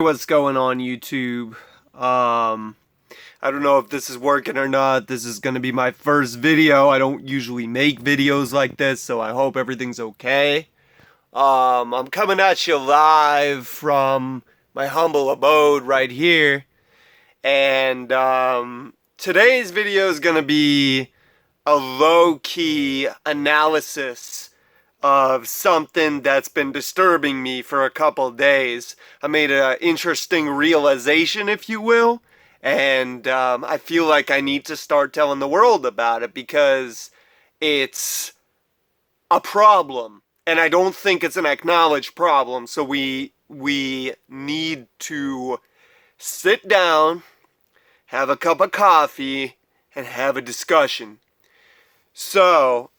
What's going on YouTube? I don't know if this is working or not. This is gonna be my first video. I don't usually make videos like this, so I hope everything's okay. I'm coming at you live from my humble abode right here. And today's video is gonna be a low-key analysis of something that's been disturbing me for a couple days. I made an interesting realization, if you will, and I feel like I need to start telling the world about it because it's a problem, and I don't think it's an acknowledged problem. So we need to sit down, have a cup of coffee, and have a discussion. So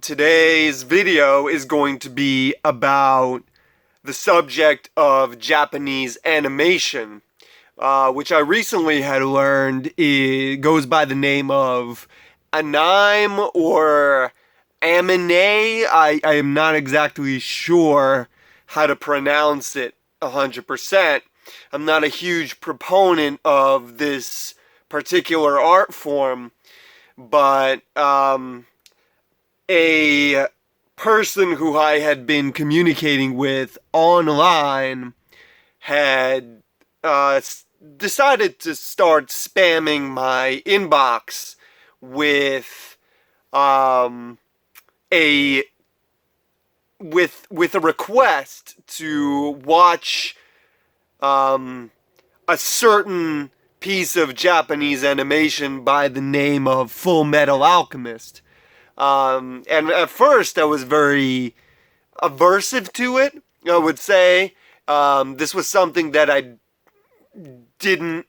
today's video is going to be about the subject of Japanese animation, which I recently had learned it goes by the name of anime or anime. I am not exactly sure how to pronounce it 100%. I'm not a huge proponent of this particular art form, but a person who I had been communicating with online had decided to start spamming my inbox with a with a request to watch a certain piece of Japanese animation by the name of Full Metal Alchemist. And at first I was very aversive to it, I would say. This was something that I didn't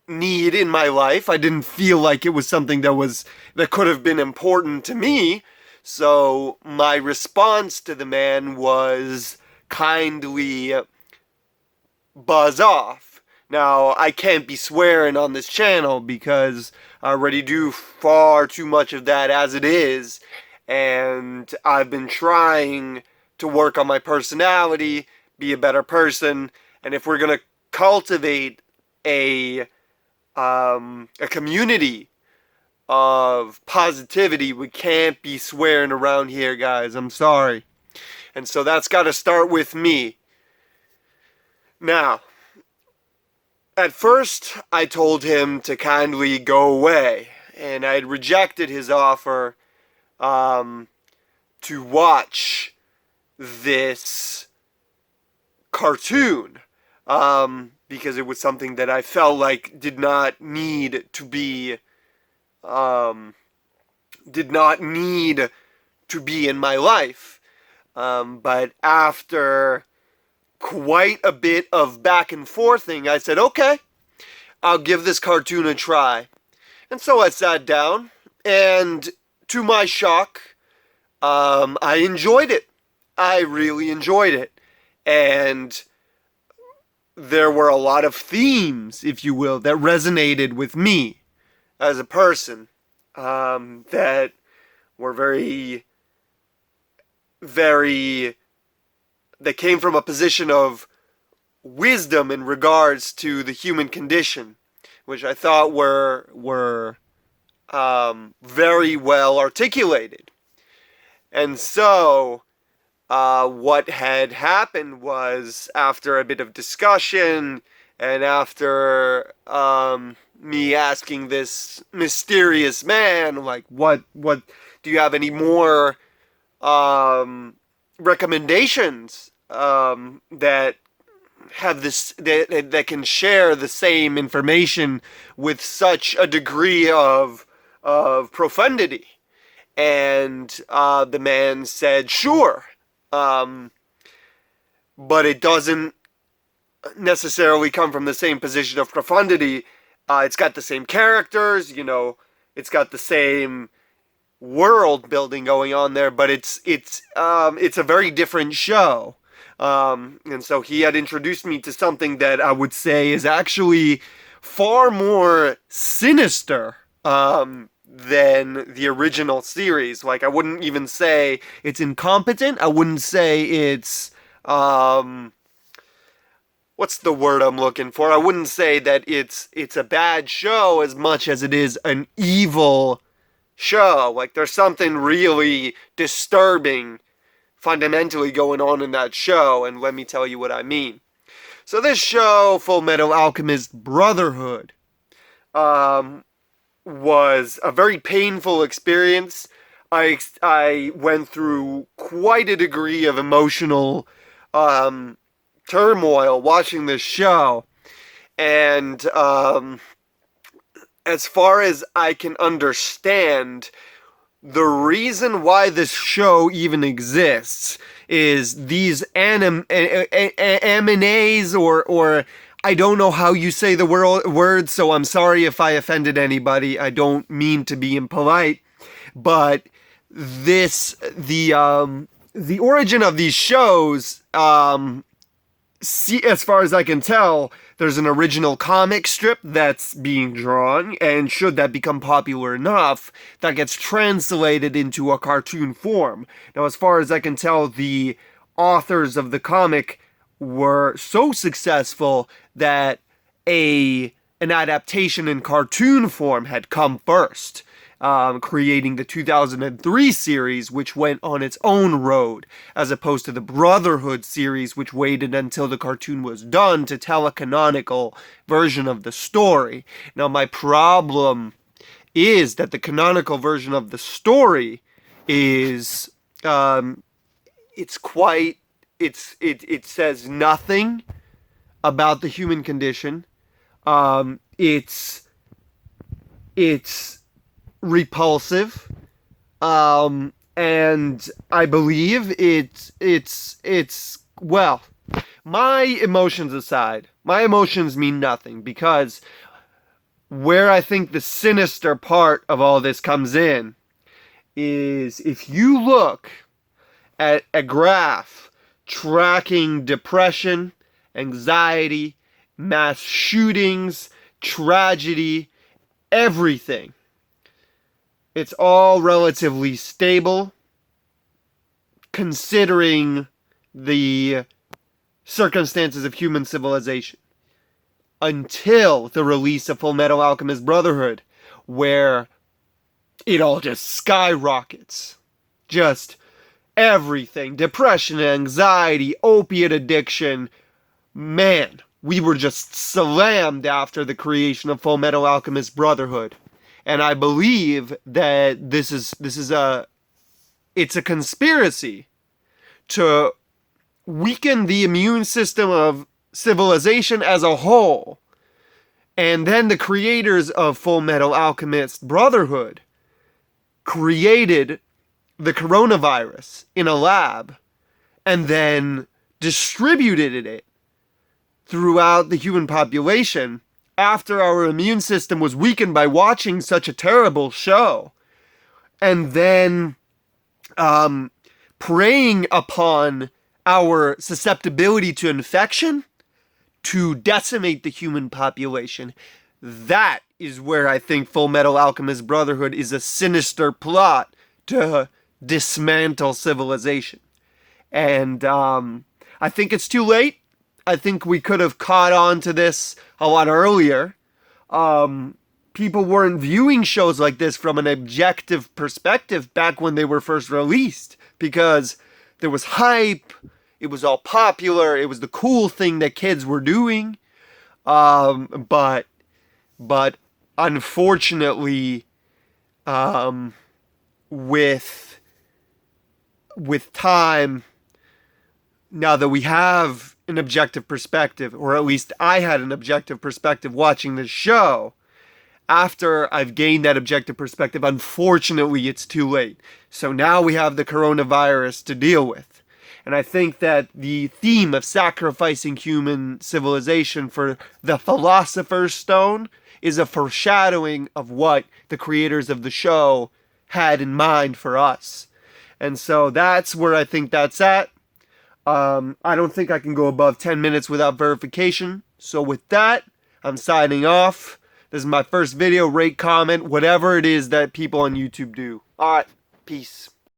need in my life. I didn't feel like it was something that could have been important to me. So my response to the man was kindly buzz off. Now, I can't be swearing on this channel because I already do far too much of that as it is, and I've been trying to work on my personality, be a better person, and if we're gonna cultivate a community of positivity, we can't be swearing around here, guys. I'm sorry. And so that's got to start with me. Now, at first, I told him to kindly go away, and I had rejected his offer to watch this cartoon because it was something that I felt like did not need to be in my life. But after quite a bit of back and forthing, I said, okay, I'll give this cartoon a try. And so I sat down, and to my shock, I enjoyed it. I really enjoyed it. And there were a lot of themes, if you will, that resonated with me as a person, that were very, very, that came from a position of wisdom in regards to the human condition, which I thought were very well articulated. And so what had happened was, after a bit of discussion and after me asking this mysterious man, like, what do you have any more recommendations that have this that can share the same information with such a degree of profundity? And the man said, sure, but it doesn't necessarily come from the same position of profundity. It's got the same characters, it's got the same world building going on there, but it's a very different show. And so he had introduced me to something that I would say is actually far more sinister than the original series. Like, I wouldn't even say it's incompetent. I wouldn't say it's what's the word I'm looking for? I wouldn't say that it's a bad show as much as it is an evil show. Like, there's something really disturbing fundamentally going on in that show, and let me tell you what I mean. So this show, Full Metal Alchemist Brotherhood, was a very painful experience. I went through quite a degree of emotional turmoil watching this show, and as far as I can understand, the reason why this show even exists is these animes, or I don't know how you say the word, so I'm sorry if I offended anybody. I don't mean to be impolite, but the origin of these shows, as far as I can tell, there's an original comic strip that's being drawn, and should that become popular enough, that gets translated into a cartoon form. Now, as far as I can tell, the authors of the comic were so successful that an adaptation in cartoon form had come first, creating the 2003 series, which went on its own road, as opposed to the Brotherhood series, which waited until the cartoon was done to tell a canonical version of the story. Now, my problem is that the canonical version of the story is, it says nothing about the human condition. It's repulsive, and I believe it's well, my emotions aside, my emotions mean nothing, because where I think the sinister part of all this comes in is if you look at a graph tracking depression, anxiety, mass shootings, tragedy, everything, it's all relatively stable, considering the circumstances of human civilization, until the release of Full Metal Alchemist Brotherhood, where it all just skyrockets. Just everything. Depression, anxiety, opiate addiction. Man, we were just slammed after the creation of Full Metal Alchemist Brotherhood. And I believe that it's a conspiracy to weaken the immune system of civilization as a whole. And then the creators of Full Metal Alchemist Brotherhood created the coronavirus in a lab and then distributed it throughout the human population after our immune system was weakened by watching such a terrible show, and then preying upon our susceptibility to infection to decimate the human population. That is where I think Full Metal Alchemist Brotherhood is a sinister plot to dismantle civilization. And I think it's too late. I think we could have caught on to this a lot earlier. People weren't viewing shows like this from an objective perspective back when they were first released, because there was hype, it was all popular, it was the cool thing that kids were doing. But unfortunately, with time, now that we have an objective perspective, or at least I had an objective perspective watching this show, after I've gained that objective perspective, unfortunately, it's too late. So now we have the coronavirus to deal with. And I think that the theme of sacrificing human civilization for the Philosopher's Stone is a foreshadowing of what the creators of the show had in mind for us. And so that's where I think that's at. I don't think I can go above 10 minutes without verification. So with that, I'm signing off. This is my first video. Rate, comment, whatever it is that people on YouTube do. Alright, peace.